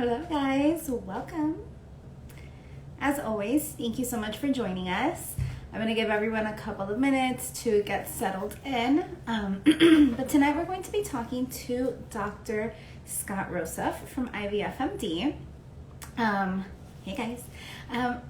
Hello guys, welcome. As always, thank you so much for joining us. I'm going to give everyone a couple of minutes to get settled in. But tonight we're going to be talking to Dr. Scott Rosef from IVF MD. Hey guys.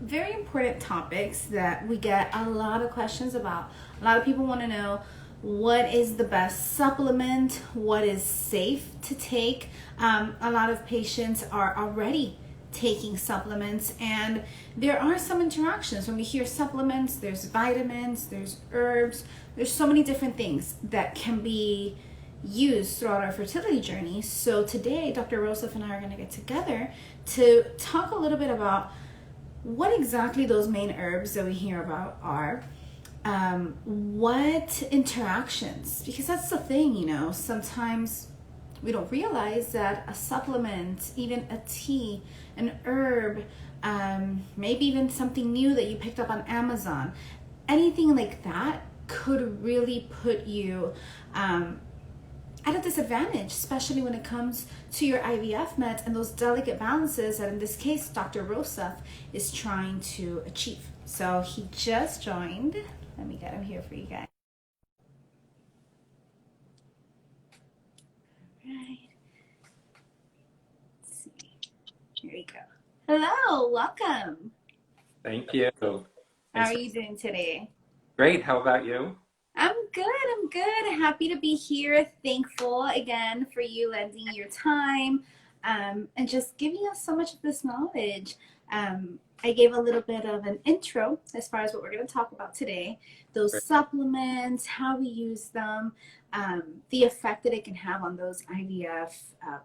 Very important topics that we get a lot of questions about. A lot of people want to know what is the best supplement, what is safe to take. A lot of patients are already taking supplements, and there are some interactions. When we hear supplements, there's vitamins, there's herbs, there's so many different things that can be used throughout our fertility journey. So today, Dr. Rosef and I are going to get together to talk a little bit about what exactly those main herbs that we hear about are, what interactions, because that's the thing, you know, sometimes we don't realize that a supplement, even a tea, an herb, maybe even something new that you picked up on Amazon, anything like that could really put you at a disadvantage, especially when it comes to your IVF meds and those delicate balances that in this case Dr. Rosef is trying to achieve. So he just joined. Let me get him here for you guys. All right. Let's see. Here we go. Hello, welcome. Thank you. How are you doing today? Great. How about you? I'm good. Happy to be here. Thankful again for you lending your time and just giving us so much of this knowledge. I gave a little bit of an intro as far as what we're going to talk about today. Those supplements, how we use them, the effect that it can have on those IVF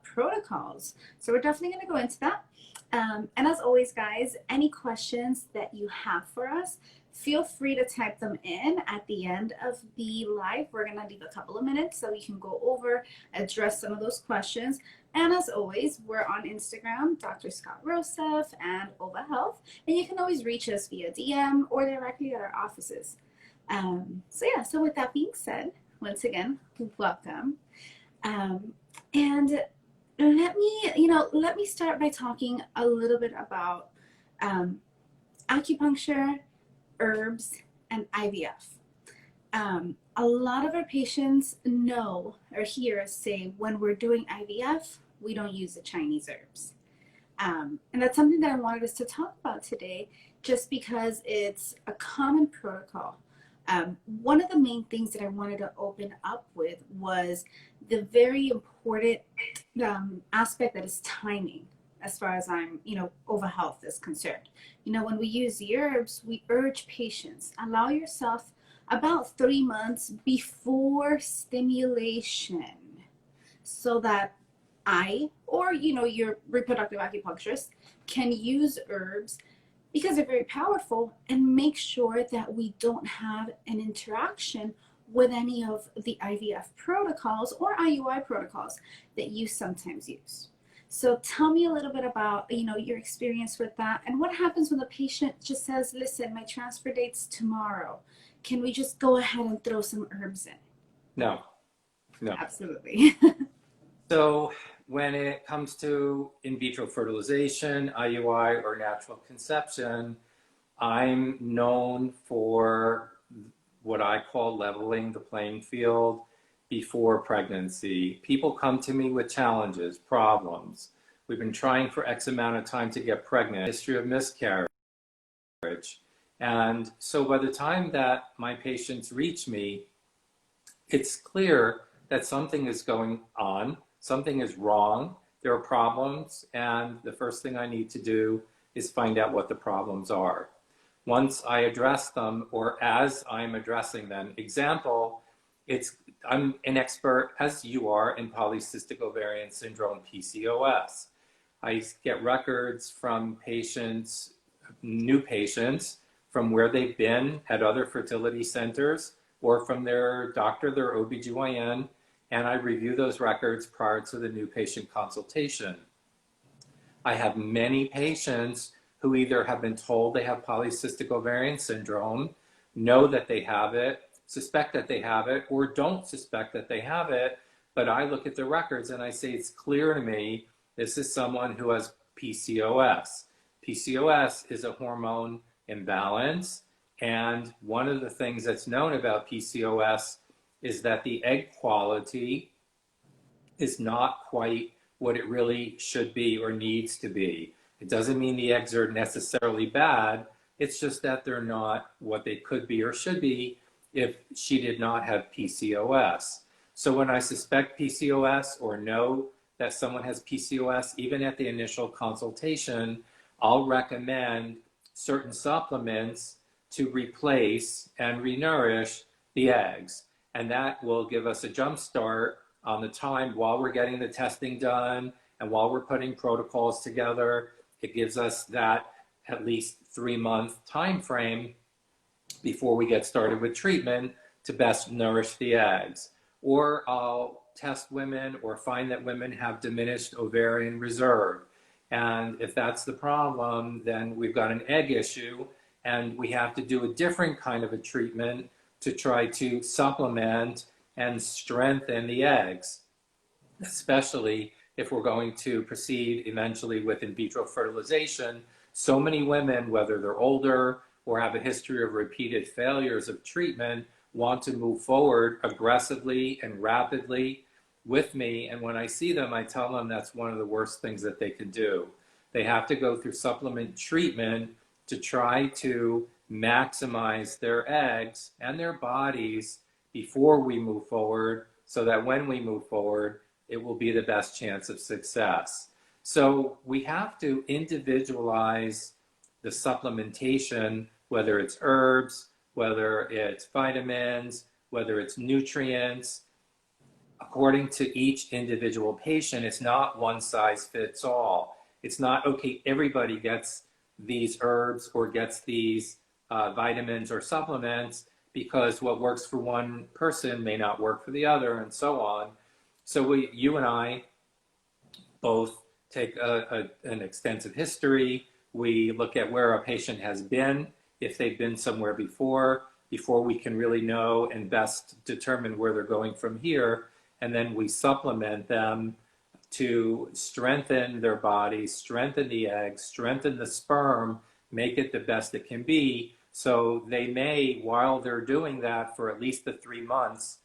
protocols. So we're definitely going to go into that. And as always, guys, any questions that you have for us, feel free to type them in at the end of the live. We're going to leave a couple of minutes so we can go over, address some of those questions. And as always, we're on Instagram, Dr. Scott Rosef and Ova Health. And you can always reach us via DM or directly at our offices. So with that being said, once again, welcome. And let me start by talking a little bit about acupuncture, herbs, and IVF. A lot of our patients know or hear us say when we're doing IVF, we don't use the Chinese herbs. And that's something that I wanted us to talk about today just because it's a common protocol. One of the main things that I wanted to open up with was the very important aspect that is timing. As far as Ova Health is concerned. When we use the herbs, we urge patients, allow yourself about 3 months before stimulation so that your reproductive acupuncturist can use herbs because they're very powerful and make sure that we don't have an interaction with any of the IVF protocols or IUI protocols that you sometimes use. So tell me a little bit about, your experience with that and what happens when the patient just says, listen, my transfer date's tomorrow. Can we just go ahead and throw some herbs in? No. Absolutely. So when it comes to in vitro fertilization, IUI, or natural conception, I'm known for what I call leveling the playing field before pregnancy. People come to me with challenges, problems. We've been trying for X amount of time to get pregnant, history of miscarriage. And so by the time that my patients reach me, it's clear that something is going on, something is wrong, there are problems, and the first thing I need to do is find out what the problems are. Once I address them, or as I'm addressing them, example, I'm an expert, as you are, in polycystic ovarian syndrome, PCOS. I get records from patients, new patients, from where they've been at other fertility centers or from their doctor, their OBGYN, and I review those records prior to the new patient consultation. I have many patients who either have been told they have polycystic ovarian syndrome, know that they have it, suspect that they have it, or don't suspect that they have it, but I look at the records and I say it's clear to me This is someone who has PCOS. PCOS is a hormone imbalance, and one of the things that's known about PCOS is that the egg quality is not quite what it really should be or needs to be. It doesn't mean the eggs are necessarily bad. It's just that they're not what they could be or should be if she did not have PCOS. So when I suspect PCOS or know that someone has PCOS, even at the initial consultation, I'll recommend certain supplements to replace and renourish the eggs. And that will give us a jump start on the time while we're getting the testing done and while we're putting protocols together. It gives us that at least 3-month time frame before we get started with treatment to best nourish the eggs. Or I'll test women or find that women have diminished ovarian reserve. And if that's the problem, then we've got an egg issue and we have to do a different kind of a treatment to try to supplement and strengthen the eggs, especially if we're going to proceed eventually with in vitro fertilization. So many women, whether they're older or have a history of repeated failures of treatment, want to move forward aggressively and rapidly with me. And when I see them, I tell them that's one of the worst things that they can do. They have to go through supplement treatment to try to maximize their eggs and their bodies before we move forward, so that when we move forward, it will be the best chance of success. So we have to individualize the supplementation, whether it's herbs, whether it's vitamins, whether it's nutrients, according to each individual patient. It's not one size fits all. It's not, okay, everybody gets these herbs or gets these vitamins or supplements, because what works for one person may not work for the other, and so on. So you and I both take an extensive history. We look at where a patient has been, if they've been somewhere before we can really know and best determine where they're going from here. And then we supplement them to strengthen their body, strengthen the eggs, strengthen the sperm, make it the best it can be. So they may, while they're doing that for at least the 3 months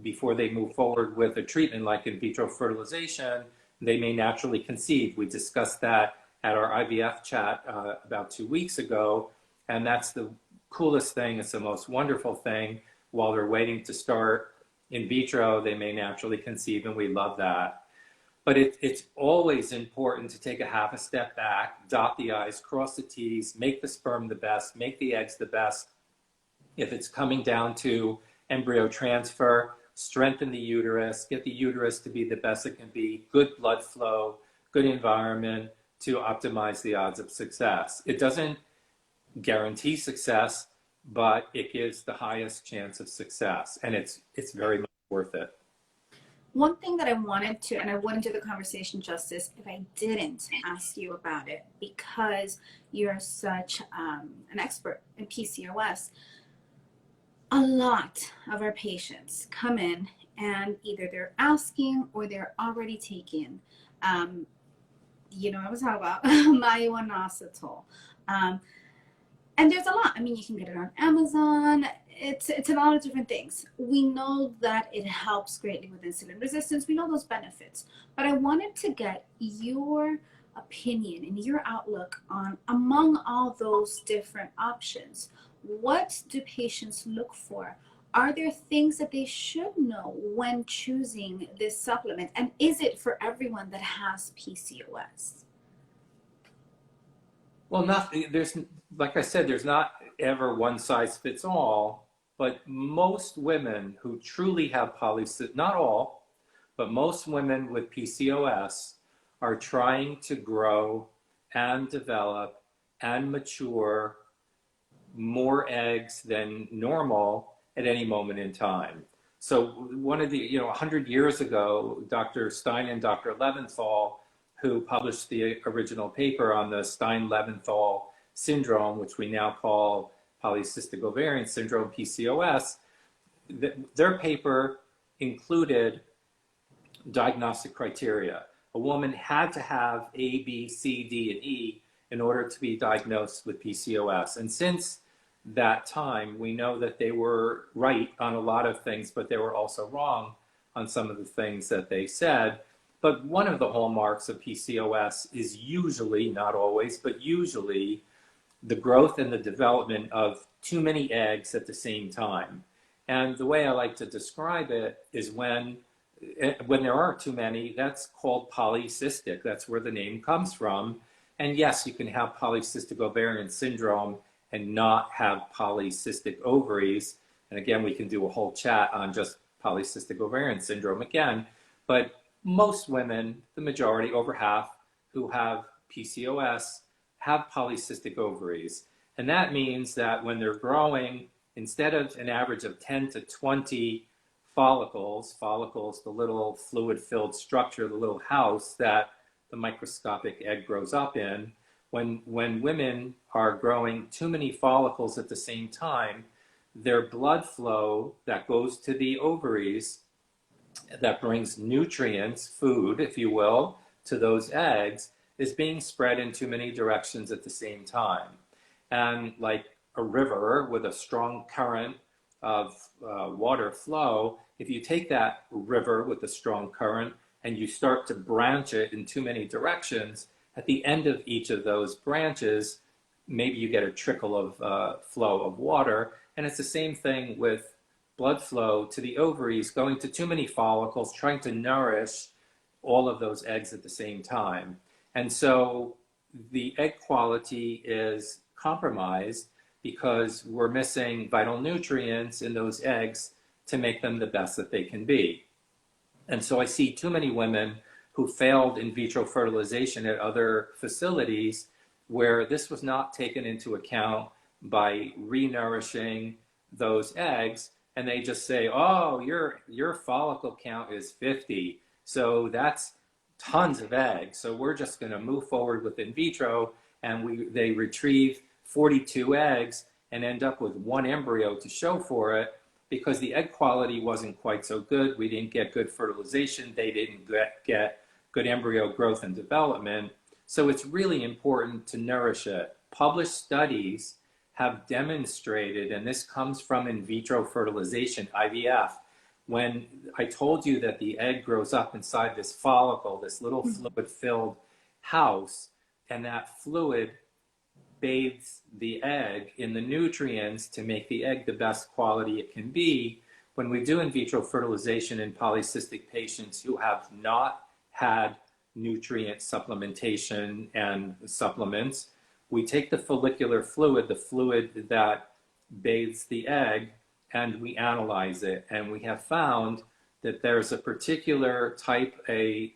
before they move forward with a treatment like in vitro fertilization, they may naturally conceive. We discussed that at our IVF chat about 2 weeks ago, and that's the coolest thing. It's the most wonderful thing. While they're waiting to start in vitro, they may naturally conceive, and we love that. But it's always important to take a half a step back, dot the I's, cross the T's, make the sperm the best, make the eggs the best. If it's coming down to embryo transfer, strengthen the uterus, get the uterus to be the best it can be, good blood flow, good environment to optimize the odds of success. It doesn't guarantee success, but it gives the highest chance of success, and it's very much worth it. One thing that I wanted to, and I wouldn't do the conversation justice if I didn't ask you about it, because you're such an expert in PCOS. A lot of our patients come in and either they're asking or they're already taking, you know, I was talking about my inositol. And there's a lot. I mean, you can get it on Amazon. It's a lot of different things. We know that it helps greatly with insulin resistance. We know those benefits. But I wanted to get your opinion and your outlook on, among all those different options, what do patients look for? Are there things that they should know when choosing this supplement? And is it for everyone that has PCOS? Well, there's, like I said, there's not ever one size fits all, but most women who truly have polycystic, not all, but most women with PCOS are trying to grow and develop and mature more eggs than normal at any moment in time. So one of the, 100 years ago, Dr. Stein and Dr. Leventhal, who published the original paper on the Stein-Leventhal syndrome, which we now call polycystic ovarian syndrome, PCOS, their paper included diagnostic criteria. a woman had to have A, B, C, D, and E in order to be diagnosed with PCOS. And since that time, we know that they were right on a lot of things, but they were also wrong on some of the things that they said. But one of the hallmarks of PCOS is usually, not always, but usually the growth and the development of too many eggs at the same time. And the way I like to describe it is when there are too many, that's called polycystic. That's where the name comes from. And yes, you can have polycystic ovarian syndrome and not have polycystic ovaries. And again, we can do a whole chat on just polycystic ovarian syndrome again. But most women, the majority, over half, who have PCOS have polycystic ovaries. And that means that when they're growing, instead of an average of 10 to 20 follicles, the little fluid-filled structure, the little house that the microscopic egg grows up in, when women are growing too many follicles at the same time, their blood flow that goes to the ovaries, that brings nutrients, food, if you will, to those eggs, is being spread in too many directions at the same time. And like a river with a strong current of water flow, if you take that river with a strong current and you start to branch it in too many directions, at the end of each of those branches, maybe you get a trickle of flow of water. And it's the same thing with blood flow to the ovaries, going to too many follicles, trying to nourish all of those eggs at the same time. And so the egg quality is compromised because we're missing vital nutrients in those eggs to make them the best that they can be. And so I see too many women who failed in vitro fertilization at other facilities where this was not taken into account by renourishing those eggs. And they just say, oh, your follicle count is 50. So that's tons of eggs. So we're just going to move forward with in vitro. And they retrieve 42 eggs and end up with one embryo to show for it because the egg quality wasn't quite so good. We didn't get good fertilization. They didn't get good embryo growth and development. So it's really important to nourish it. Published studies have demonstrated, and this comes from in vitro fertilization, IVF, when I told you that the egg grows up inside this follicle, this little fluid-filled house, and that fluid bathes the egg in the nutrients to make the egg the best quality it can be. When we do in vitro fertilization in polycystic patients who have not had nutrient supplementation and supplements, we take the follicular fluid, the fluid that bathes the egg, and we analyze it. And we have found that there's a particular type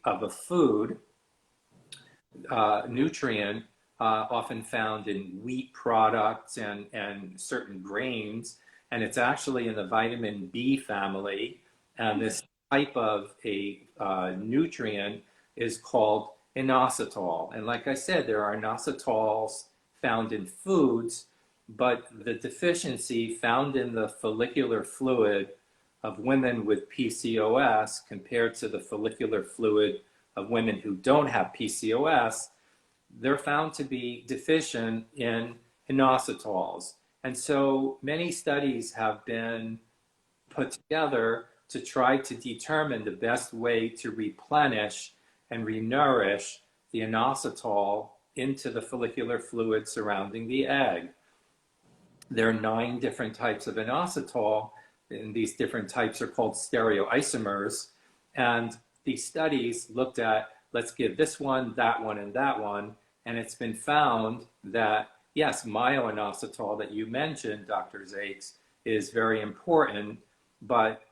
of a food, nutrient, often found in wheat products and certain grains, and it's actually in the vitamin B family. And this type of a nutrient is called inositol. And like I said, there are inositols found in foods, but the deficiency found in the follicular fluid of women with PCOS compared to the follicular fluid of women who don't have PCOS, they're found to be deficient in inositols. And so many studies have been put together to try to determine the best way to replenish and renourish the inositol into the follicular fluid surrounding the egg. There are 9 different types of inositol, and these different types are called stereoisomers. And these studies looked at, let's give this one, and that one, and it's been found that, yes, myoinositol that you mentioned, Dr. Zakes, is very important, but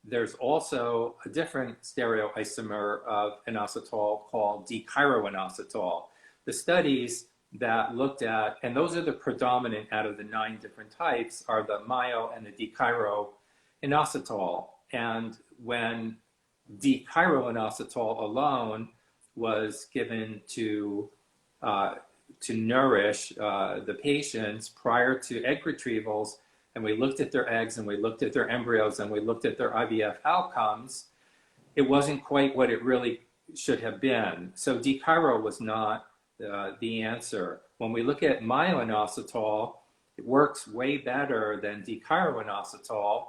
there's also a different stereoisomer of inositol called dichryoinositol. The studies that looked at, and those are the predominant out of the 9 different types, are the myo and the dichryoinositol. And when dichryoinositol alone was given to nourish the patients prior to egg retrievals, and we looked at their eggs and we looked at their embryos and we looked at their IVF outcomes, it wasn't quite what it really should have been. So D-chiro was not the answer. When we look at myo-inositol, it works way better than D-chiro-inositol,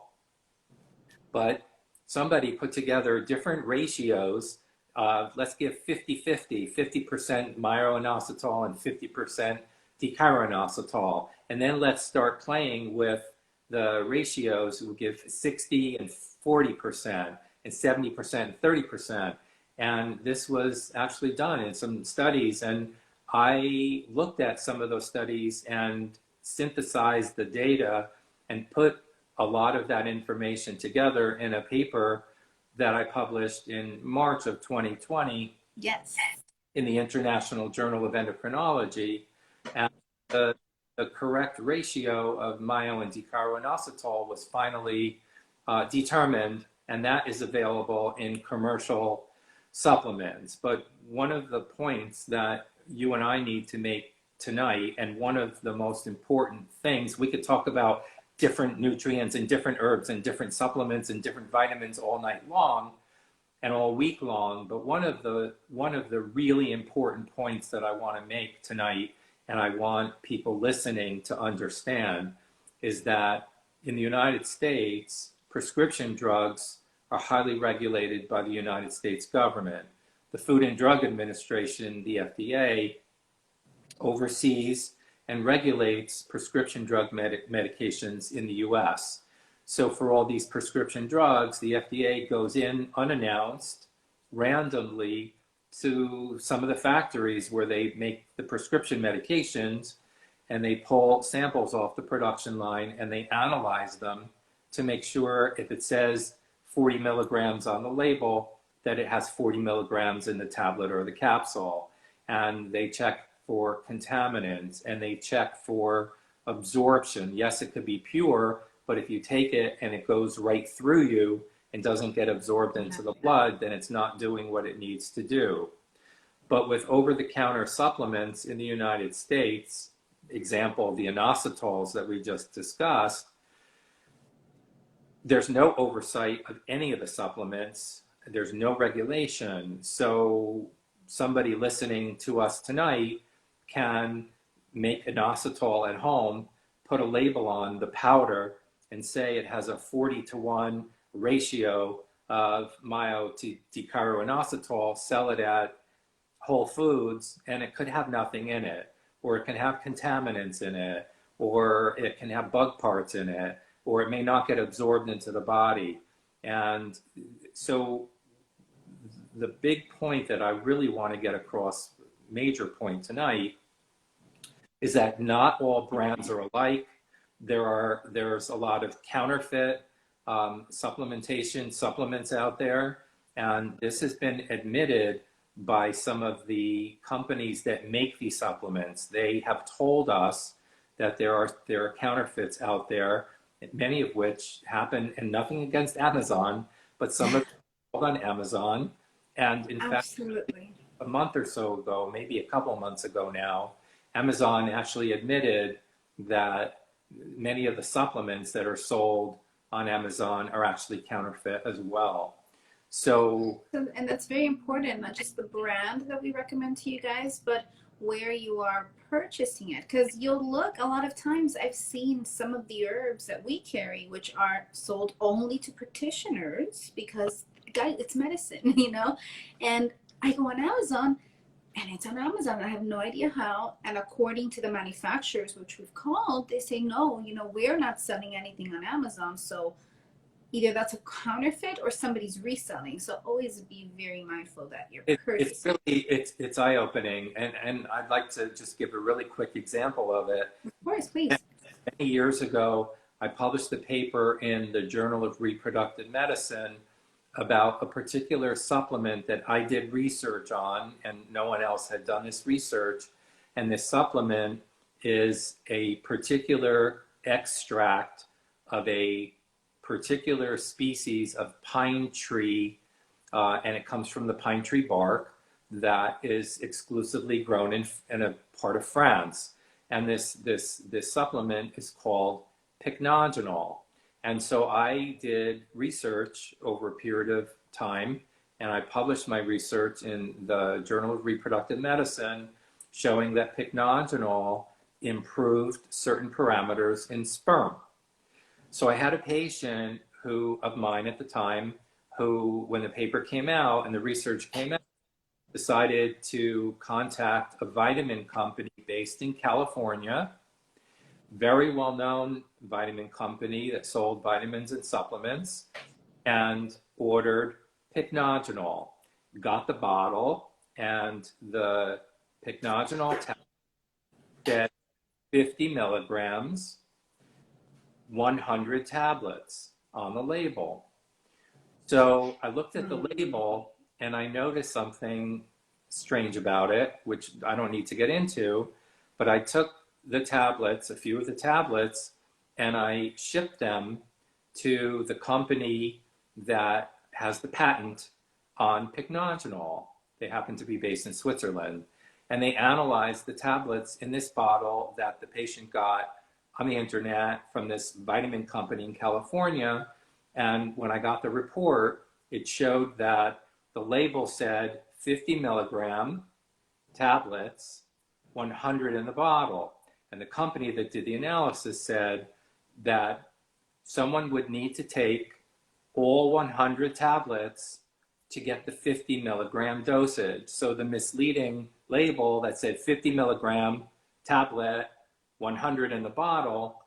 but somebody put together different ratios. Let's give 50-50, 50% myo-inositol and 50% D-chiro-inositol. And then let's start playing with the ratios. We'll give 60 and 40% and 70% and 30%. And this was actually done in some studies. And I looked at some of those studies and synthesized the data and put a lot of that information together in a paper that I published in March of 2020. Yes. In the International Journal of Endocrinology. And the correct ratio of myo and D-chiro-inositol was finally determined, and that is available in commercial supplements. But one of the points that you and I need to make tonight, and one of the most important things, we could talk about different nutrients and different herbs and different supplements and different vitamins all night long and all week long, but one of the really important points that I want to make tonight, and I want people listening to understand, is that in the United States, prescription drugs are highly regulated by the United States government. The Food and Drug Administration, the FDA, oversees and regulates prescription drug medications in the US. So for all these prescription drugs, the FDA goes in unannounced, randomly, to some of the factories where they make the prescription medications, and they pull samples off the production line and they analyze them to make sure if it says 40 milligrams on the label, that it has 40 milligrams in the tablet or the capsule. And they check for contaminants and they check for absorption. Yes, it could be pure, but if you take it and it goes right through you and doesn't get absorbed into the blood, then it's not doing what it needs to do. But with over-the-counter supplements in the United States, example, the inositols that we just discussed, there's no oversight of any of the supplements. There's no regulation. So somebody listening to us tonight can make inositol at home, put a label on the powder, and say it has a 40-to-1 ratio of myo to D-chiro-inositol, sell it at Whole Foods, and it could have nothing in it, or it can have contaminants in it, or it can have bug parts in it, or it may not get absorbed into the body. And so the big point that I really want to get across, major point tonight, is that not all brands are alike. There's a lot of counterfeit supplements out there, and this has been admitted by some of the companies that make these supplements. They have told us that there are counterfeits out there, many of which happen, and nothing against Amazon, but some of them sold on Amazon. And in fact, a month or so ago, maybe a couple months ago now, Amazon actually admitted that many of the supplements that are sold on Amazon are actually counterfeit as well. And that's very important, not just the brand that we recommend to you guys, but where you are purchasing it. Because you'll look, a lot of times I've seen some of the herbs that we carry, which are sold only to practitioners, because guys, it's medicine, you know? And I go on Amazon, and it's on Amazon. I have no idea how. And according to the manufacturers, which we've called, they say, no, you know, we're not selling anything on Amazon. So either that's a counterfeit or somebody's reselling. So always be very mindful that you're purchasing. It's eye-opening. And I'd like to just give a really quick example of it. Of course, please. Many years ago, I published a paper in the Journal of Reproductive Medicine about a particular supplement that I did research on, and no one else had done this research. And this supplement is a particular extract of a particular species of pine tree, and it comes from the pine tree bark that is exclusively grown in a part of France. And this supplement is called pycnogenol. And so I did research over a period of time and I published my research in the Journal of Reproductive Medicine showing that pycnogenol improved certain parameters in sperm. So I had a patient of mine at the time who, when the paper came out and the research came out, decided to contact a vitamin company based in California, very well-known vitamin company that sold vitamins and supplements, and ordered pycnogenol. Got the bottle, and the pycnogenol tablet said 50 milligrams, 100 tablets on the label. So I looked at the label and I noticed something strange about it, which I don't need to get into, but I took the tablets, a few of the tablets, and I shipped them to the company that has the patent on pycnogenol. They happen to be based in Switzerland. And they analyzed the tablets in this bottle that the patient got on the internet from this vitamin company in California. And when I got the report, it showed that the label said 50 milligram tablets, 100 in the bottle. And the company that did the analysis said that someone would need to take all 100 tablets to get the 50 milligram dosage. So the misleading label that said 50 milligram tablet, 100 in the bottle,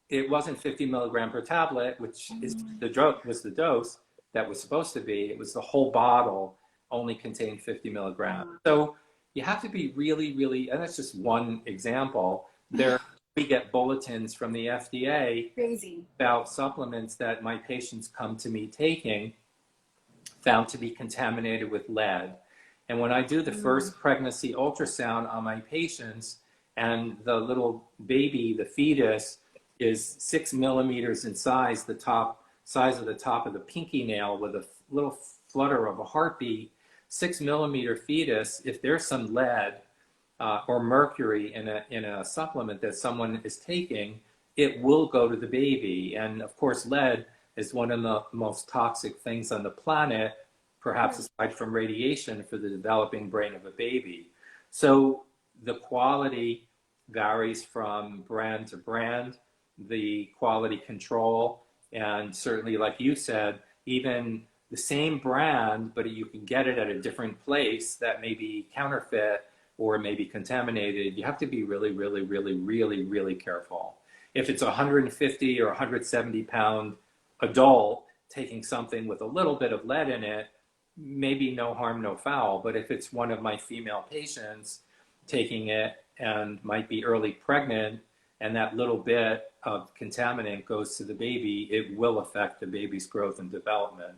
it wasn't 50 milligram per tablet, which is was the dose that was supposed to be. It was the whole bottle only contained 50 milligrams. So you have to be really, really, and that's just one example. We get bulletins from the FDA about supplements that my patients come to me taking, found to be contaminated with lead. And when I do the first pregnancy ultrasound on my patients, and the little baby, the fetus, is 6 millimeters in size, size of the top of the pinky nail with a little flutter of a heartbeat, 6 millimeter fetus, if there's some lead or mercury in a supplement that someone is taking, it will go to the baby. And of course, lead is one of the most toxic things on the planet, perhaps aside from radiation, for the developing brain of a baby. So the quality varies from brand to brand, the quality control, and certainly, like you said, even the same brand, but you can get it at a different place that may be counterfeit or may be contaminated. You have to be really, really, really, really, really careful. If it's a 150 or 170 pound adult taking something with a little bit of lead in it, maybe no harm, no foul. But if it's one of my female patients taking it and might be early pregnant, and that little bit of contaminant goes to the baby, it will affect the baby's growth and development.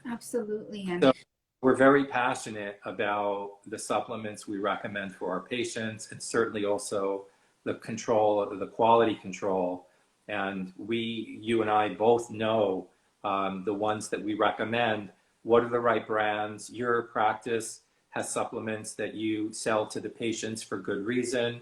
Absolutely. So we're very passionate about the supplements we recommend for our patients, and certainly also the control, the quality control. And you and I both know the ones that we recommend. What are the right brands? Your practice has supplements that you sell to the patients for good reason.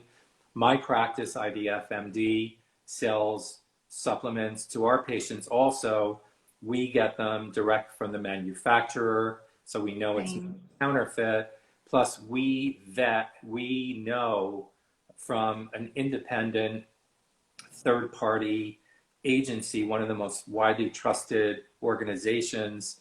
My practice, IVF MD, sells supplements to our patients also. We get them direct from the manufacturer, so we know it's not counterfeit. Plus, we know from an independent third-party agency, one of the most widely trusted organizations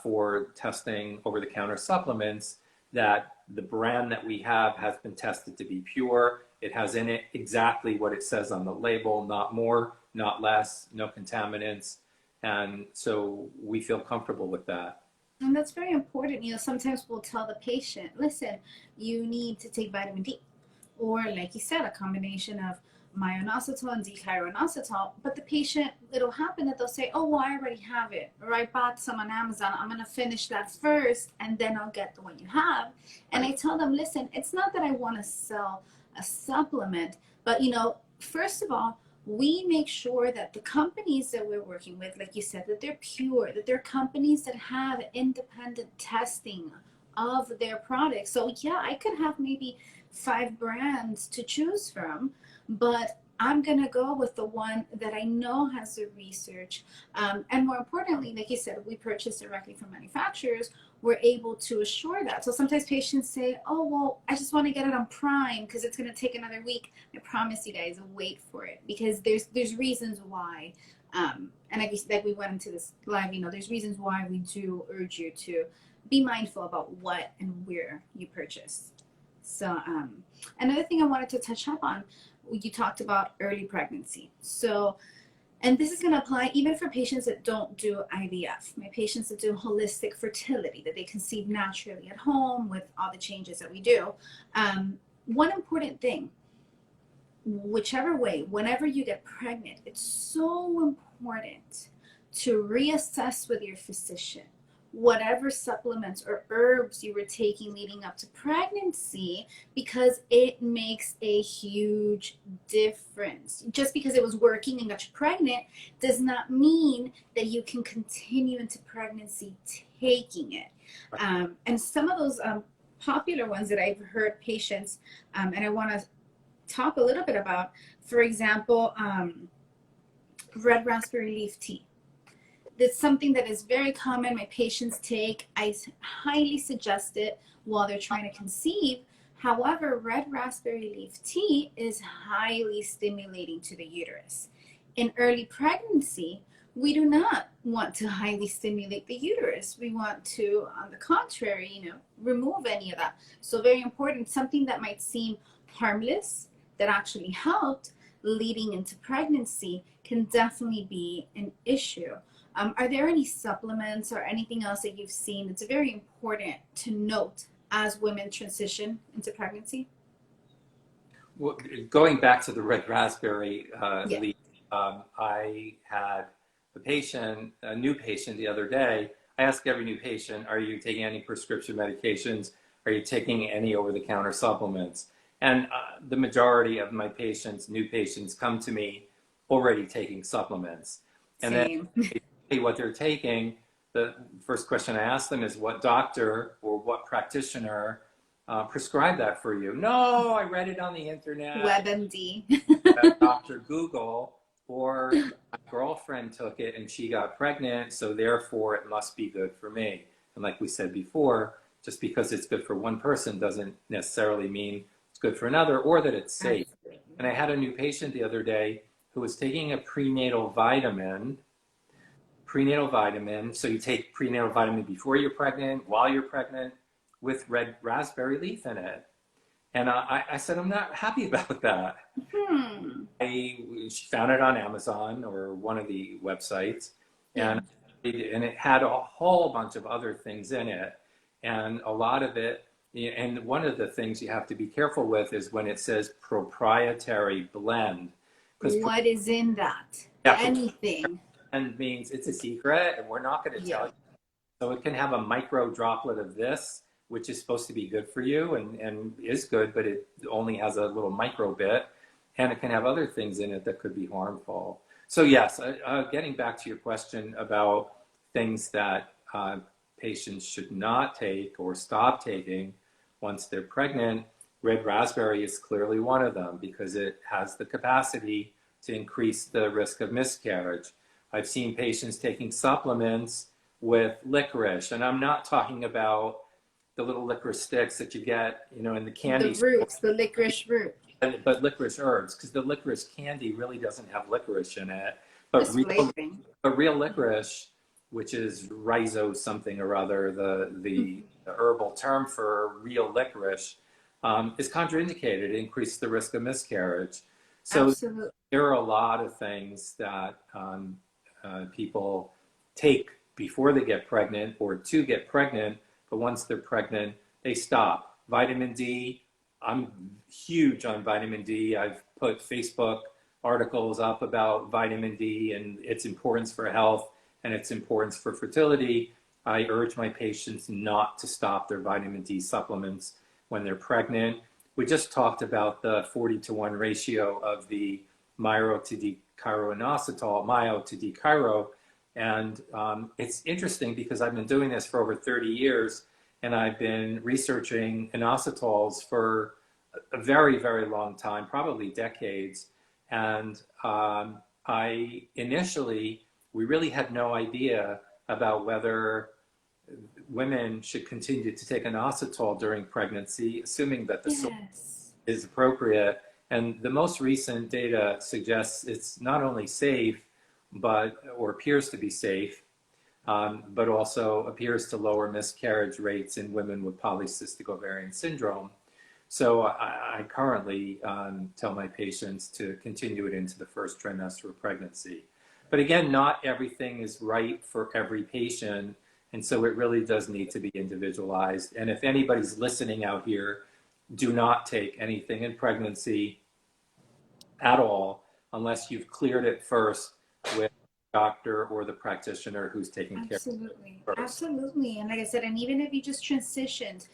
for testing over-the-counter supplements, that the brand that we have has been tested to be pure. It has in it exactly what it says on the label, not more, not less, no contaminants. And so we feel comfortable with that. And that's very important. Sometimes we'll tell the patient, listen, you need to take vitamin D. Or like you said, a combination of myoinositol and D-chiroinositol. But the patient, it'll happen that they'll say, oh, well, I already have it. Or I bought some on Amazon. I'm going to finish that first, and then I'll get the one you have. And I tell them, listen, it's not that I want to sell a supplement, but, first of all, we make sure that the companies that we're working with, like you said, that they're pure, that they're companies that have independent testing of their products. So yeah, I could have maybe 5 brands to choose from, but I'm going to go with the one that I know has the research. And more importantly, like you said, we purchase directly from manufacturers, we're able to assure that. So sometimes patients say, oh, well, I just want to get it on Prime because it's going to take another week. I promise you guys, wait for it, because there's reasons why. And like we went into this live, there's reasons why we do urge you to be mindful about what and where you purchase. So another thing I wanted to touch up on, you talked about early pregnancy. So, and this is going to apply even for patients that don't do IVF. My patients that do holistic fertility, that they conceive naturally at home with all the changes that we do. One important thing, whichever way, whenever you get pregnant, it's so important to reassess with your physician whatever supplements or herbs you were taking leading up to pregnancy, because it makes a huge difference. Just because it was working and got you pregnant does not mean that you can continue into pregnancy taking it. And some of those popular ones that I've heard patients, and I want to talk a little bit about, for example, red raspberry leaf tea. That's something that is very common. My patients take. I highly suggest it while they're trying to conceive. However, red raspberry leaf tea is highly stimulating to the uterus. In early pregnancy, we do not want to highly stimulate the uterus. We want to, on the contrary, remove any of that. So very important, something that might seem harmless that actually helped leading into pregnancy can definitely be an issue. Are there any supplements or anything else that you've seen that's very important to note as women transition into pregnancy? Well, going back to the red raspberry leaf, I had a new patient the other day. I ask every new patient, are you taking any prescription medications? Are you taking any over-the-counter supplements? And the majority of my patients, new patients, come to me already taking supplements. And Same. then what they're taking, the first question I ask them is, what doctor or what practitioner prescribed that for you? No, I read it on the internet. WebMD. Dr. Google, or my girlfriend took it and she got pregnant, so therefore it must be good for me. And like we said before, just because it's good for one person doesn't necessarily mean it's good for another, or that it's safe. Absolutely. And I had a new patient the other day who was taking a prenatal vitamin. So you take prenatal vitamin before you're pregnant, while you're pregnant, with red raspberry leaf in it. And I said, I'm not happy about that. She found it on Amazon or one of the websites, and it had a whole bunch of other things in it. And a lot of it, and one of the things you have to be careful with is when it says proprietary blend. What is in that? Yeah, anything. And means it's a secret and we're not going to tell you. So it can have a micro droplet of this, which is supposed to be good for you and is good, but it only has a little micro bit, and it can have other things in it that could be harmful. So yes, getting back to your question about things that patients should not take or stop taking once they're pregnant, red raspberry is clearly one of them because it has the capacity to increase the risk of miscarriage. I've seen patients taking supplements with licorice, and I'm not talking about the little licorice sticks that you get, in the candy. The roots, the licorice root. But licorice herbs, because the licorice candy really doesn't have licorice in it. But real licorice, which is rhizo something or other, the herbal term for real licorice, is contraindicated. It increases the risk of miscarriage. So Absolutely. There are a lot of things that people take before they get pregnant or to get pregnant, but once they're pregnant, they stop. Vitamin D, I'm huge on vitamin D. I've put Facebook articles up about vitamin D and its importance for health and its importance for fertility. I urge my patients not to stop their vitamin D supplements when they're pregnant. We just talked about the 40-to-1 ratio of the Myo to D-chiro, and it's interesting because I've been doing this for over 30 years, and I've been researching inositols for a very, very long time, probably decades. And we really had no idea about whether women should continue to take inositol during pregnancy, assuming that the source Yes. is appropriate. And the most recent data suggests it's not only safe, or appears to be safe, but also appears to lower miscarriage rates in women with polycystic ovarian syndrome. So I currently tell my patients to continue it into the first trimester of pregnancy. But again, not everything is right for every patient. And so it really does need to be individualized. And if anybody's listening out here, do not take anything in pregnancy at all unless you've cleared it first with the doctor or the practitioner who's taking care Absolutely, of it first. absolutely. And like I said, and even if you just transitioned,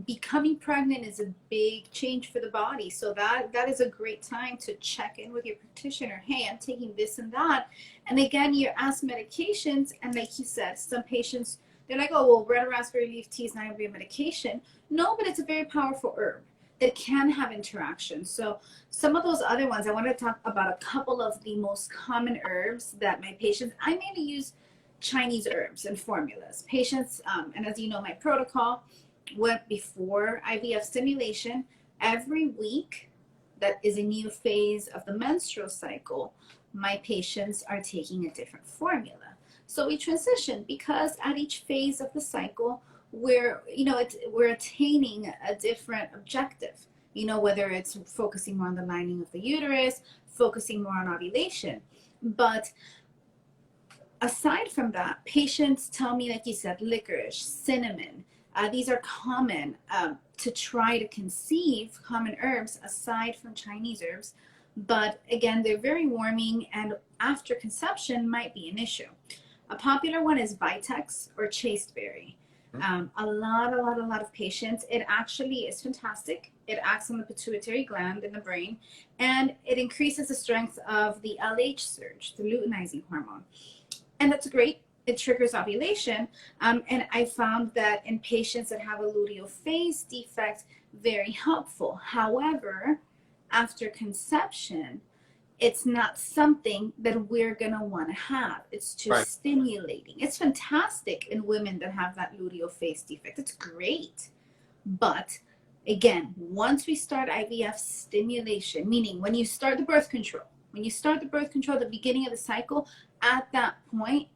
becoming pregnant is a big change for the body. So that is a great time to check in with your practitioner. Hey, I'm taking this and that. And again, you ask medications, and like you said, some patients, they're like, oh, well, red raspberry leaf tea is not going to be a medication. No, but it's a very powerful herb that can have interaction. So some of those other ones, I want to talk about a couple of the most common herbs that my patients, I mainly use Chinese herbs and formulas. Patients, and as you know, my protocol went before IVF stimulation. Every week that is a new phase of the menstrual cycle, my patients are taking a different formula. So we transition because at each phase of the cycle, we're attaining a different objective. Whether it's focusing more on the lining of the uterus, focusing more on ovulation. But aside from that, patients tell me, like you said, licorice, cinnamon. These are common to try to conceive, common herbs aside from Chinese herbs. But again, they're very warming, and after conception might be an issue. A popular one is Vitex or Chasteberry. A lot of patients. It actually is fantastic. It acts on the pituitary gland in the brain, and it increases the strength of the LH surge, the luteinizing hormone. And that's great. It triggers ovulation. And I found that in patients that have a luteal phase defect, very helpful. However, after conception, it's not something that we're going to want to have. It's too Right. stimulating. It's fantastic in women that have that luteal phase defect. It's great. But again, once we start IVF stimulation, meaning when you start the birth control, at the beginning of the cycle, at that point,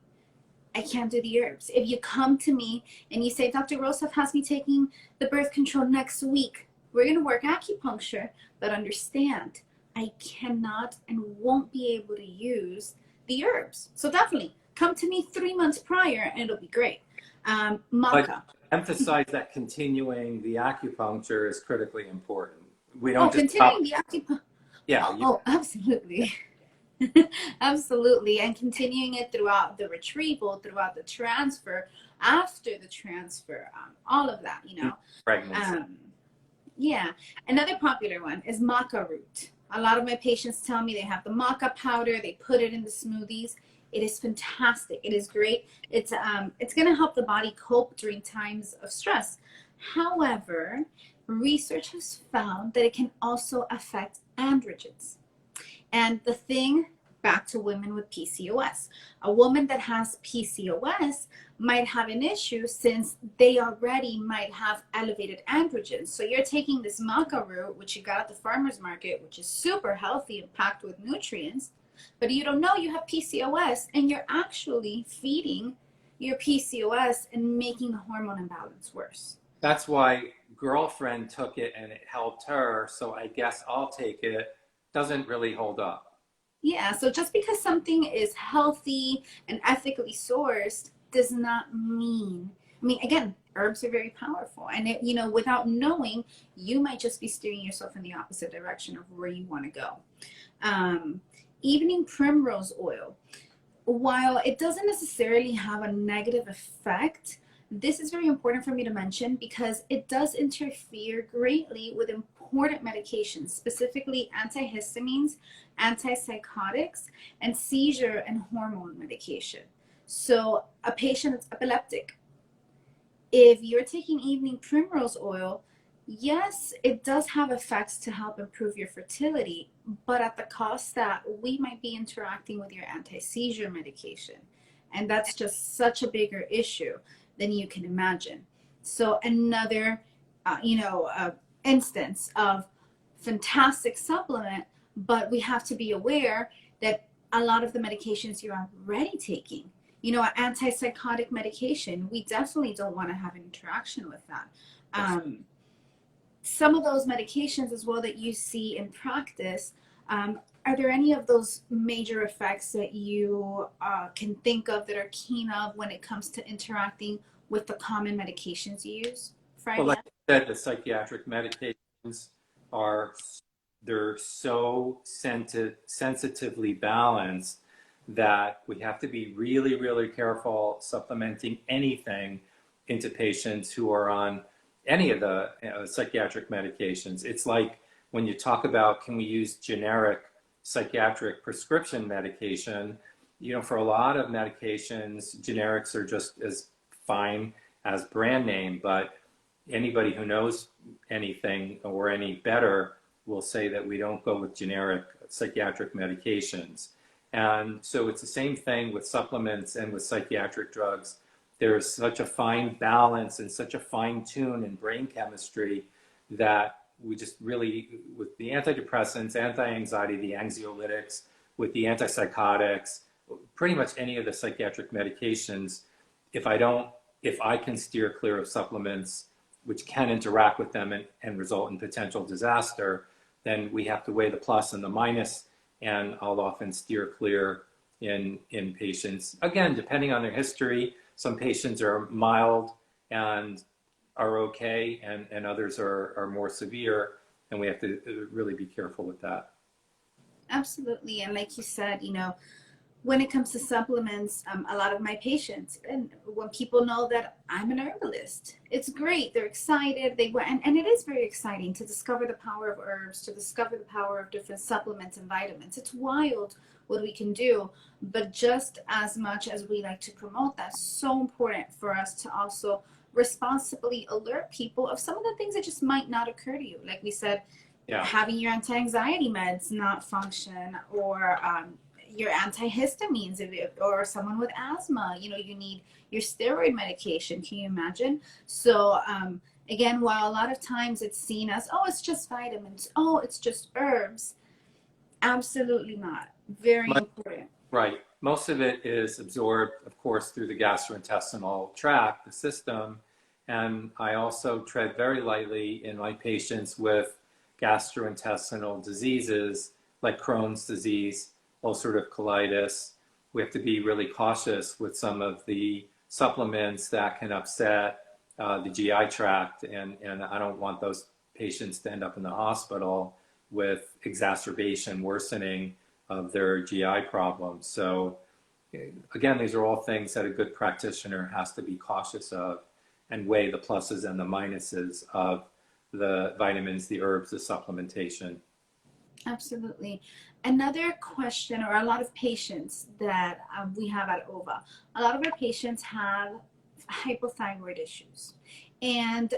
I can't do the herbs. If you come to me and you say, Dr. Rosef has me taking the birth control next week, we're going to work acupuncture, but understand, I cannot and won't be able to use the herbs. So definitely come to me 3 months prior and it'll be great. Maca. But emphasize that continuing the acupuncture is critically important. We don't just continuing the acupuncture. Yeah. Oh, absolutely. Absolutely. And continuing it throughout the retrieval, throughout the transfer, after the transfer, all of that, Pregnancy. Yeah. Another popular one is Maca Root. A lot of my patients tell me they have the maca powder, they put it in the smoothies. It is fantastic. It is great. It's going to help the body cope during times of stress. However, research has found that it can also affect androgens. And the thing, back to women with PCOS. A woman that has PCOS might have an issue since they already might have elevated androgens. So you're taking this maca root, which you got at the farmer's market, which is super healthy and packed with nutrients, but you don't know you have PCOS, and you're actually feeding your PCOS and making the hormone imbalance worse. That's why girlfriend took it and it helped her, so I guess I'll take it. Doesn't really hold up. Yeah, so just because something is healthy and ethically sourced does not mean, again, herbs are very powerful. And, without knowing, you might just be steering yourself in the opposite direction of where you want to go. Evening primrose oil, while it doesn't necessarily have a negative effect, this is very important for me to mention because it does interfere greatly with important medications, specifically antihistamines, antipsychotics, and seizure and hormone medication. So a patient that's epileptic, if you're taking evening primrose oil, yes, it does have effects to help improve your fertility, but at the cost that we might be interacting with your anti-seizure medication. And that's just such a bigger issue. than you can imagine. So another, instance of fantastic supplement, but we have to be aware that a lot of the medications you're already taking, antipsychotic medication, we definitely don't want to have an interaction with that. Some of those medications as well that you see in practice, are there any of those major effects that you can think of that are keen of when it comes to interacting with the common medications you use for IVF? Well, like I said, the psychiatric medications are, they're so sensitively balanced that we have to be really, really careful supplementing anything into patients who are on any of the psychiatric medications. It's like when you talk about, can we use generic psychiatric prescription medication? For a lot of medications, generics are just as fine as brand name, but anybody who knows anything or any better will say that we don't go with generic psychiatric medications. And so it's the same thing with supplements and with psychiatric drugs. There's such a fine balance and such a fine tune in brain chemistry that we just really, with the antidepressants, anti-anxiety, the anxiolytics, with the antipsychotics, pretty much any of the psychiatric medications, if I can steer clear of supplements which can interact with them and result in potential disaster, then we have to weigh the plus and the minus, and I'll often steer clear in patients. Again, depending on their history, some patients are mild and are okay, and others are more severe, and we have to really be careful with that. Absolutely. And like you said, when it comes to supplements, a lot of my patients, and when people know that I'm an herbalist, it's great. They're excited. And it is very exciting to discover the power of herbs, to discover the power of different supplements and vitamins. It's wild what we can do, but just as much as we like to promote that, so important for us to also responsibly alert people of some of the things that just might not occur to you. Like we said, having your anti-anxiety meds not function, or your antihistamines, or someone with asthma, you need your steroid medication. Can you imagine? So again, while a lot of times it's seen as, oh, it's just vitamins, oh, it's just herbs, absolutely not. Very important. Right. Most of it is absorbed, of course, through the gastrointestinal tract, the system. And I also tread very lightly in my patients with gastrointestinal diseases like Crohn's disease, ulcerative colitis. We have to be really cautious with some of the supplements that can upset the GI tract, and I don't want those patients to end up in the hospital with exacerbation, worsening of their GI problems. So again, these are all things that a good practitioner has to be cautious of and weigh the pluses and the minuses of the vitamins, the herbs, the supplementation. Absolutely. Another question, or a lot of patients that we have at OVA, a lot of our patients have hypothyroid issues. And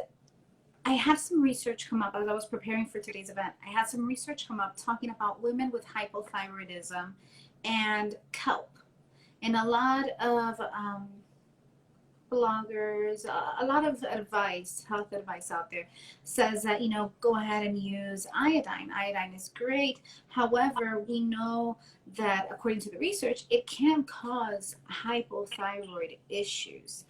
I had some research come up as I was preparing for today's event. I had some research come up talking about women with hypothyroidism and kelp. And a lot of bloggers, a lot of health advice out there says that, go ahead and use iodine. Iodine is great. However, we know that according to the research, it can cause hypothyroid issues.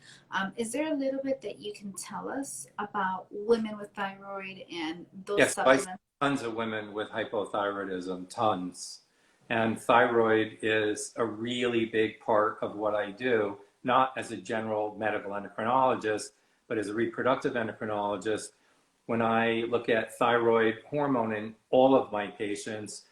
Is there a little bit that you can tell us about women with thyroid and those supplements? Yes, tons of women with hypothyroidism, tons. And thyroid is a really big part of what I do, not as a general medical endocrinologist, but as a reproductive endocrinologist. When I look at thyroid hormone in all of my patients,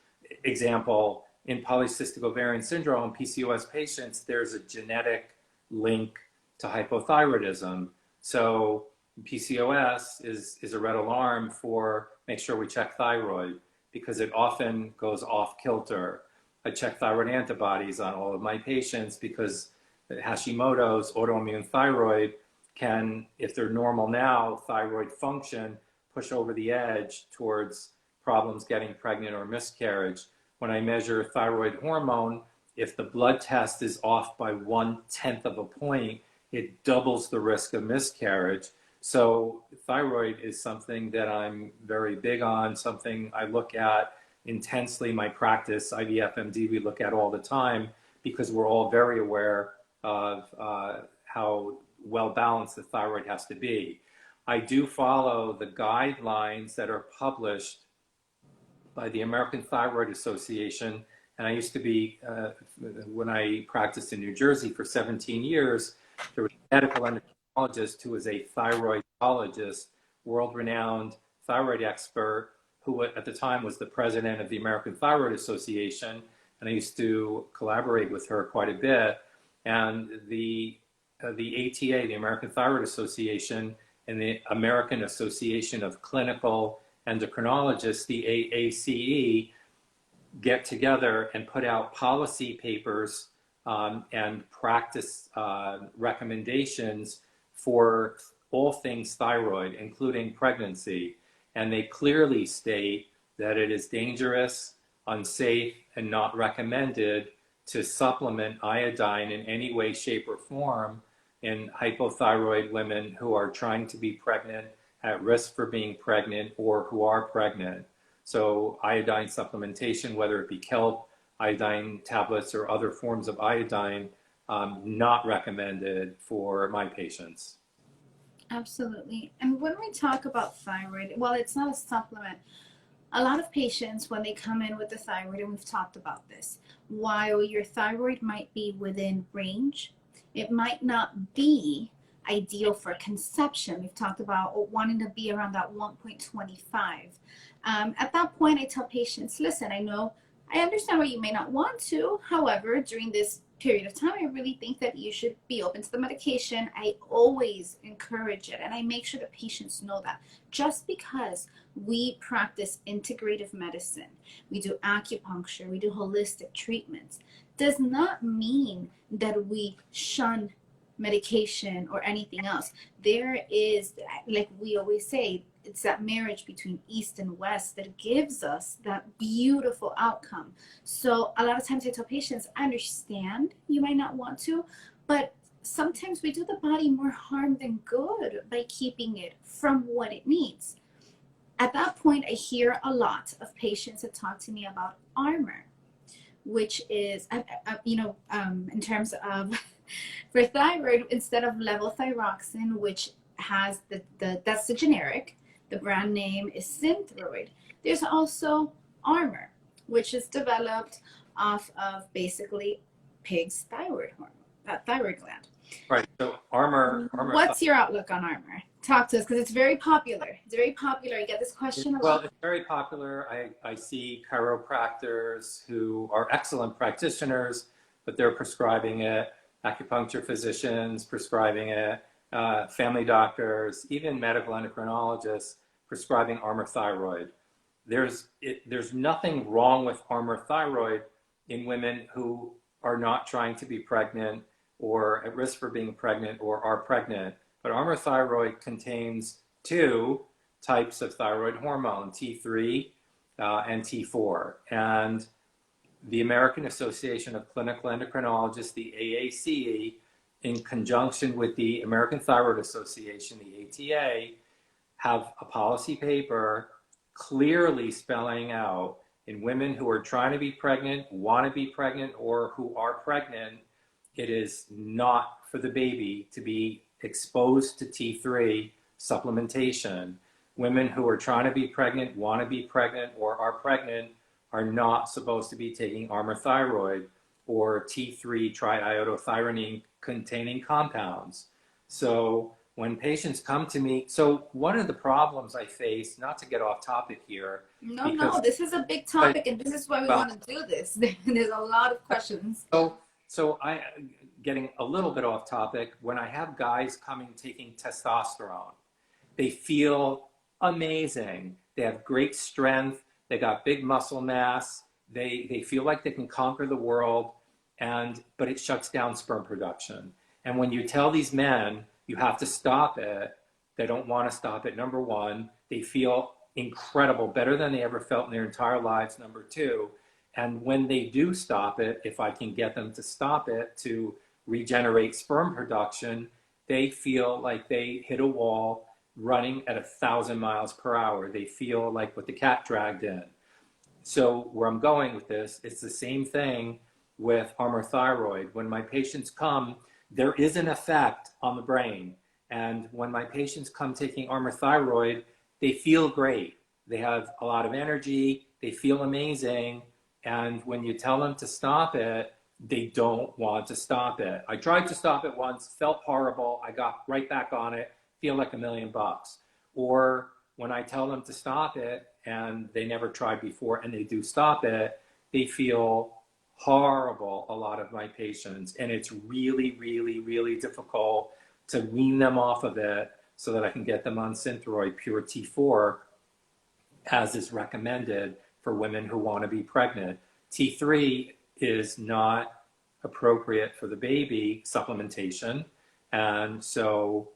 example, in polycystic ovarian syndrome, PCOS patients, there's a genetic link to hypothyroidism. So PCOS is a red alarm for make sure we check thyroid, because it often goes off kilter. I check thyroid antibodies on all of my patients because Hashimoto's, autoimmune thyroid, can, if they're normal now, thyroid function, push over the edge towards problems getting pregnant or miscarriage. When I measure thyroid hormone, if the blood test is off by 1/10 of a point, it doubles the risk of miscarriage. So thyroid is something that I'm very big on, something I look at intensely. My practice, IVF MD, we look at all the time because we're all very aware of how well balanced the thyroid has to be. I do follow the guidelines that are published by the American Thyroid Association. And I used to be, when I practiced in New Jersey for 17 years, there was a medical endocrinologist who was a thyroidologist, world-renowned thyroid expert, who at the time was the president of the American Thyroid Association. And I used to collaborate with her quite a bit. And the ATA, the American Thyroid Association, and the American Association of Clinical Endocrinologists, the AACE, get together and put out policy papers and practice recommendations for all things thyroid, including pregnancy. And they clearly state that it is dangerous, unsafe, and not recommended to supplement iodine in any way, shape, or form in hypothyroid women who are trying to be pregnant, at risk for being pregnant, or who are pregnant. So iodine supplementation, whether it be kelp, iodine tablets, or other forms of iodine, not recommended for my patients. Absolutely. And when we talk about thyroid, well, it's not a supplement. A lot of patients, when they come in with the thyroid, and we've talked about this, while your thyroid might be within range, it might not be ideal for conception. We've talked about wanting to be around that 1.25. At that point, I tell patients, listen, I understand why you may not want to. However, during this period of time, I really think that you should be open to the medication. I always encourage it, and I make sure that patients know that. Just because we practice integrative medicine, we do acupuncture, we do holistic treatments, does not mean that we shun medication or anything else. There is, like we always say, it's that marriage between East and West that gives us that beautiful outcome. So a lot of times I tell patients, I understand you might not want to, but sometimes we do the body more harm than good by keeping it from what it needs. At that point, I hear a lot of patients that talk to me about armor, which is, in terms of for thyroid, instead of levothyroxine, which has that's the generic, the brand name is Synthroid. There's also Armor, which is developed off of basically pig's thyroid hormone, thyroid gland. Right. So Armor. What's your outlook on Armor? Talk to us, because it's very popular. It's very popular. You get this question a lot. Well, it's very popular. I see chiropractors who are excellent practitioners, but they're prescribing it. Acupuncture physicians prescribing it. Family doctors, even medical endocrinologists prescribing Armor Thyroid. There's nothing wrong with Armor Thyroid in women who are not trying to be pregnant or at risk for being pregnant or are pregnant. But Armor Thyroid contains two types of thyroid hormone, T3 and T4. And the American Association of Clinical Endocrinologists, the AACE, in conjunction with the American Thyroid Association, the ATA, have a policy paper clearly spelling out in women who are trying to be pregnant, want to be pregnant, or who are pregnant, it is not for the baby to be exposed to T3 supplementation. Women who are trying to be pregnant, want to be pregnant, or are pregnant are not supposed to be taking Armor Thyroid or T3 triiodothyronine containing compounds. So when patients come to me, so one of the problems I face, not to get off topic here. No, this is a big topic, and this is why we want to do this. There's a lot of questions. So I, getting a little bit off topic, when I have guys coming taking testosterone, they feel amazing. They have great strength. They got big muscle mass. They feel like they can conquer the world, but it shuts down sperm production. And when you tell these men you have to stop it, they don't want to stop it. Number one, they feel incredible, better than they ever felt in their entire lives. Number two, and when they do stop it, if I can get them to stop it to regenerate sperm production, they feel like they hit a wall running at 1,000 miles per hour. They feel like what the cat dragged in. So where I'm going with this, it's the same thing with Armour Thyroid. When my patients come, there is an effect on the brain. And when my patients come taking Armour Thyroid, they feel great. They have a lot of energy. They feel amazing. And when you tell them to stop it, they don't want to stop it. I tried to stop it once, felt horrible. I got right back on it, feel like $1,000,000. Or when I tell them to stop it and they never tried before and they do stop it, they feel horrible, a lot of my patients. And it's really, really, really difficult to wean them off of it so that I can get them on Synthroid Pure T4 as is recommended for women who want to be pregnant. T3 is not appropriate for the baby supplementation. And so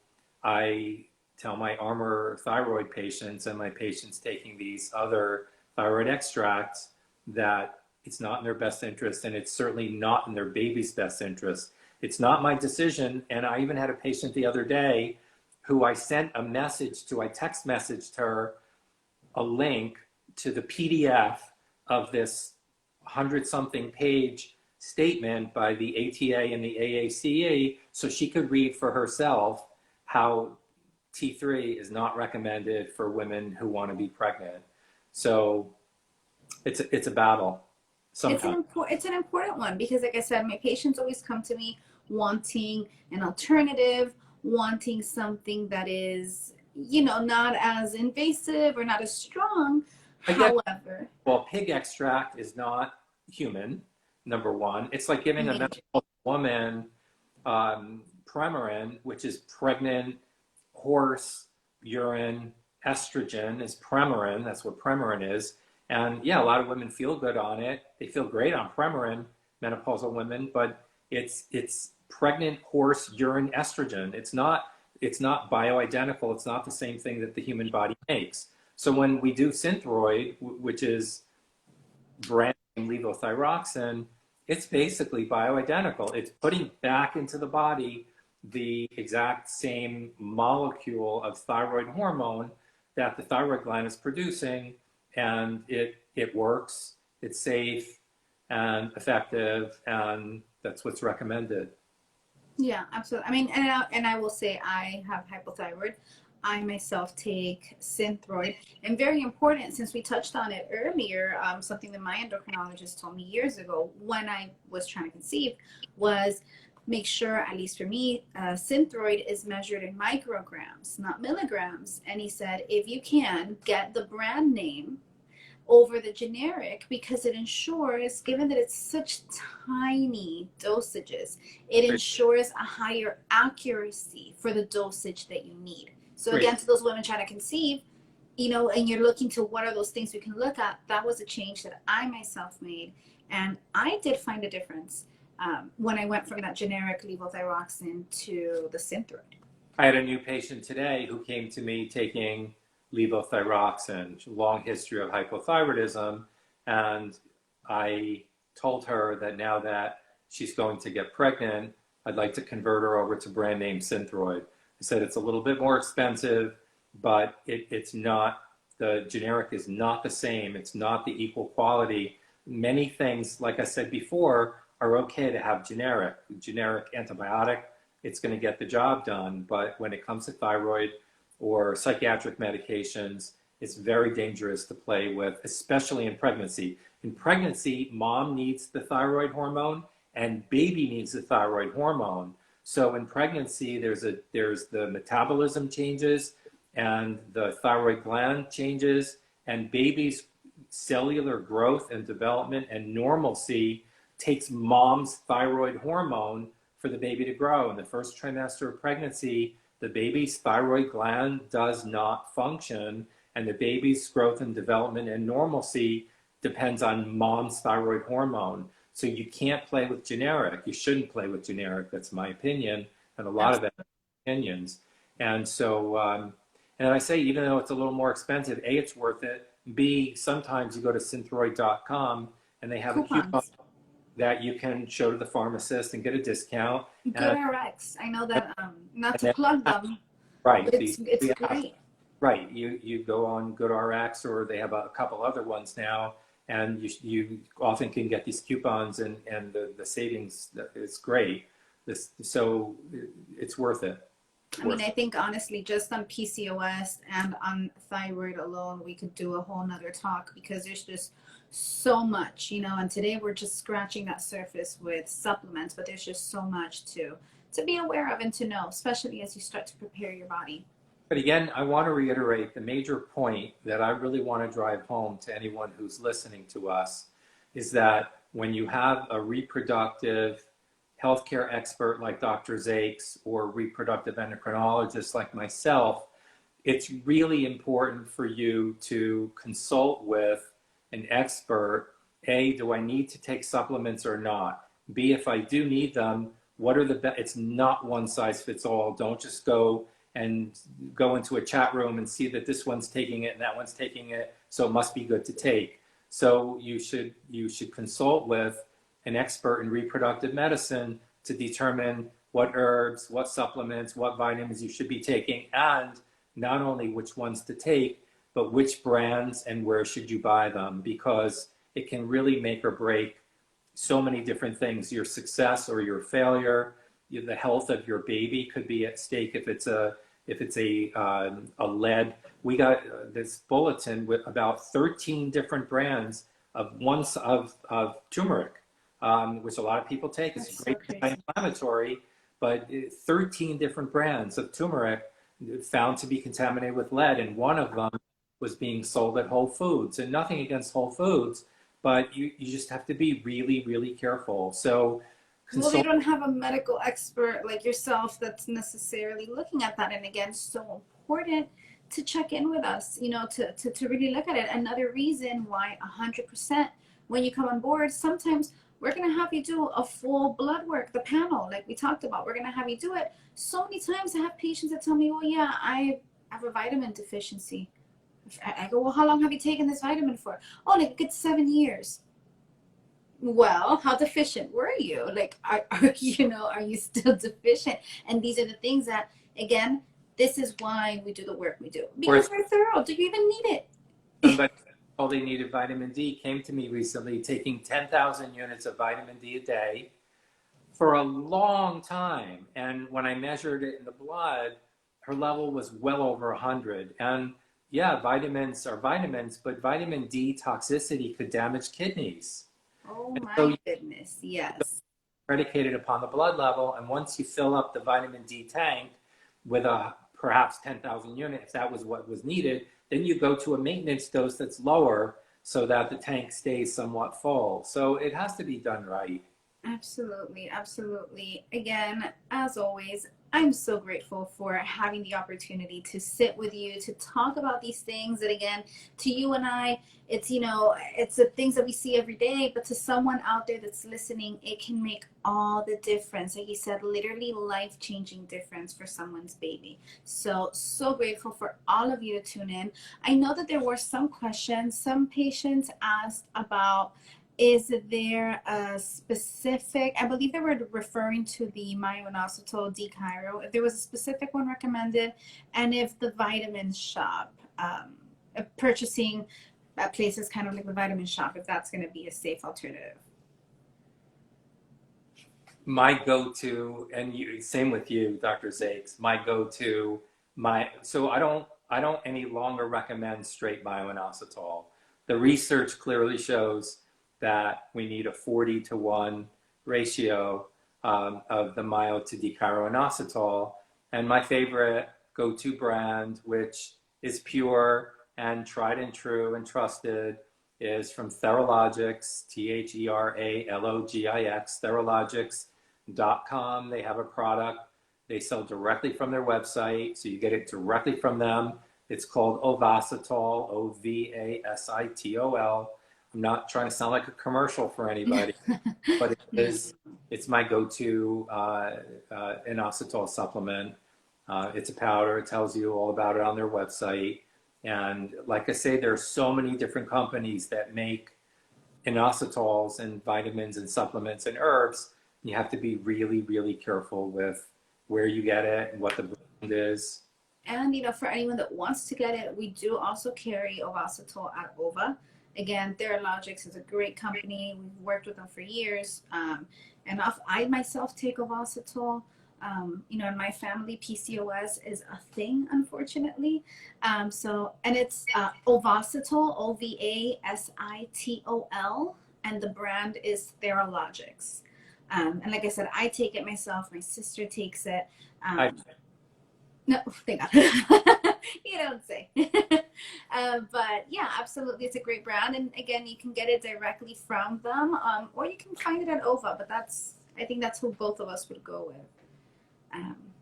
I tell my Armour Thyroid patients and my patients taking these other thyroid extracts that it's not in their best interest, and it's certainly not in their baby's best interest. It's not my decision. And I even had a patient the other day who I sent a message to, I text messaged her a link to the PDF of this 100-something page statement by the ATA and the AACE so she could read for herself how T3 is not recommended for women who want to be pregnant. So it's a battle sometimes. It's an important one because, like I said, my patients always come to me wanting an alternative, wanting something that is, not as invasive or not as strong. However, well, pig extract is not human, number one. It's like giving a menopause woman Premarin, which is pregnant horse urine estrogen, is Premarin. That's what Premarin is. And yeah, a lot of women feel good on it. They feel great on Premarin, menopausal women, but it's pregnant horse urine estrogen. It's not bioidentical. It's not the same thing that the human body makes. So when we do Synthroid, which is brand name levothyroxine, it's basically bioidentical. It's putting back into the body the exact same molecule of thyroid hormone that the thyroid gland is producing, and it works, it's safe and effective, and that's what's recommended. Yeah, absolutely. I mean, and I will say I have hypothyroid. I myself take Synthroid, and very important, since we touched on it earlier, something that my endocrinologist told me years ago when I was trying to conceive was make sure, at least for me, Synthroid is measured in micrograms, not milligrams. And he said, if you can, get the brand name over the generic, because it ensures, given that it's such tiny dosages, it ensures a higher accuracy for the dosage that you need. So again, to those women trying to conceive, and you're looking to what are those things we can look at, that was a change that I myself made. And I did find a difference when I went from that generic levothyroxine to the Synthroid. I had a new patient today who came to me taking levothyroxine, long history of hypothyroidism, and I told her that now that she's going to get pregnant, I'd like to convert her over to brand name Synthroid. I said it's a little bit more expensive, but it's not, the generic is not the same. It's not the equal quality. Many things, like I said before, are okay to have generic antibiotic. It's going to get the job done. But when it comes to thyroid or psychiatric medications, it's very dangerous to play with, especially in pregnancy. In pregnancy, mom needs the thyroid hormone and baby needs the thyroid hormone. So in pregnancy, there's the metabolism changes and the thyroid gland changes, and baby's cellular growth and development and normalcy takes mom's thyroid hormone for the baby to grow. In the first trimester of pregnancy, the baby's thyroid gland does not function, and the baby's growth and development and normalcy depends on mom's thyroid hormone. So you can't play with generic. You shouldn't play with generic. That's my opinion, and a lot of opinions. And so, and I say, even though it's a little more expensive, A, it's worth it. B, sometimes you go to synthroid.com and they have a coupon. that you can show to the pharmacist and get a discount. Good RX. I know that, not And to then, plug them, right, but it's great. right. You go on GoodRx, or they have a couple other ones now, and you often can get these coupons, and the savings is great. So it's worth it. I mean, I think honestly, just on PCOS and on thyroid alone, we could do a whole nother talk, because there's just so much, you know, and today we're just scratching that surface with supplements, but there's just so much to be aware of and to know, especially as you start to prepare your body. But again, I want to reiterate the major point that I really want to drive home to anyone who's listening to us is that when you have a reproductive healthcare expert like Dr. Zakes, or reproductive endocrinologist like myself, it's really important for you to consult with an expert. A, do I need to take supplements or not? B, if I do need them, what are it's not one size fits all. Don't just go into a chat room and see that this one's taking it and that one's taking it, so it must be good to take. So you should consult with an expert in reproductive medicine to determine what herbs, what supplements, what vitamins you should be taking, and not only which ones to take, but which brands and where should you buy them, because it can really make or break so many different things. Your success or your failure, the health of your baby could be at stake if it's a lead. We got this bulletin with about 13 different brands of turmeric, which a lot of people take. It's That's great so crazy. anti-inflammatory, but 13 different brands of turmeric found to be contaminated with lead, and one of them was being sold at Whole Foods. And nothing against Whole Foods, but you just have to be really, really careful. So Well, they don't have a medical expert like yourself that's necessarily looking at that. And again, so important to check in with us, you know, to really look at it. Another reason why 100% when you come on board, sometimes we're going to have you do a full blood work, the panel, like we talked about. We're going to have you do it. So many times I have patients that tell me, well, yeah, I have a vitamin deficiency. I go, well, how long have you taken this vitamin for? Oh, like a good 7 years. Well, how deficient were you? Like, are you still deficient? And these are the things that, again, this is why we do the work we do. Because we're thorough. Do you even need it? Somebody all they needed vitamin D came to me recently, taking 10,000 units of vitamin D a day for a long time. And when I measured it in the blood, her level was well over 100. And yeah, vitamins are vitamins, but vitamin D toxicity could damage kidneys. Oh And my so goodness, yes. predicated upon the blood level, and once you fill up the vitamin D tank with perhaps 10,000 units, if that was what was needed, then you go to a maintenance dose that's lower so that the tank stays somewhat full. So it has to be done right. Absolutely, absolutely. Again, as always, I'm so grateful for having the opportunity to sit with you, to talk about these things that, again, to you and I, it's, you know, it's the things that we see every day, but to someone out there that's listening, it can make all the difference. Like you said, literally life-changing difference for someone's baby. So grateful for all of you to tune in. I know that there were some questions. Some patients asked about, is there a specific, I believe they were referring to the Inositol D-Chiro, if there was a specific one recommended, and if the vitamin shop, purchasing at places kind of like the vitamin shop, if that's going to be a safe alternative. My go-to, and same with you, Dr. Zakes, my go-to, so I don't any longer recommend straight Inositol. The research clearly shows that we need a 40-to-1 ratio of the myo to D-chiroinositol. And my favorite go-to brand, which is pure and tried and true and trusted, is from Theralogix, Theralogix, Theralogix.com. They have a product. They sell directly from their website, so you get it directly from them. It's called Ovasitol, Ovasitol. I'm not trying to sound like a commercial for anybody, but it's my go-to inositol supplement. It's a powder. It tells you all about it on their website. And like I say, there are so many different companies that make inositols and vitamins and supplements and herbs, you have to be really, really careful with where you get it and what the brand is. And, you know, for anyone that wants to get it, we do also carry Ovasitol at OVA. Again, Theralogics is a great company. We've worked with them for years. I myself take Ovasitol. You know, in my family, PCOS is a thing, unfortunately. And it's Ovasitol, Ovasitol, and the brand is Theralogics. And like I said, I take it myself. My sister takes it. No, thank God. You don't say. But yeah, absolutely. It's a great brand. And again, you can get it directly from them, or you can find it at OVA, but I think that's who both of us would go with.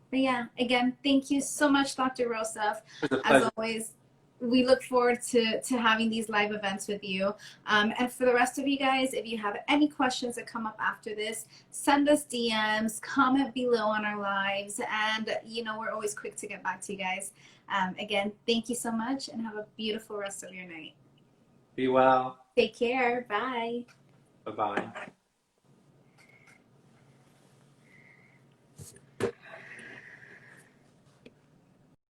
But yeah, again, thank you so much, Dr. Rosef. As always, we look forward to having these live events with you. And for the rest of you guys, if you have any questions that come up after this, send us DMs, comment below on our lives, and you know, we're always quick to get back to you guys. Again, thank you so much and have a beautiful rest of your night. Be well. Take care. Bye. Bye-bye.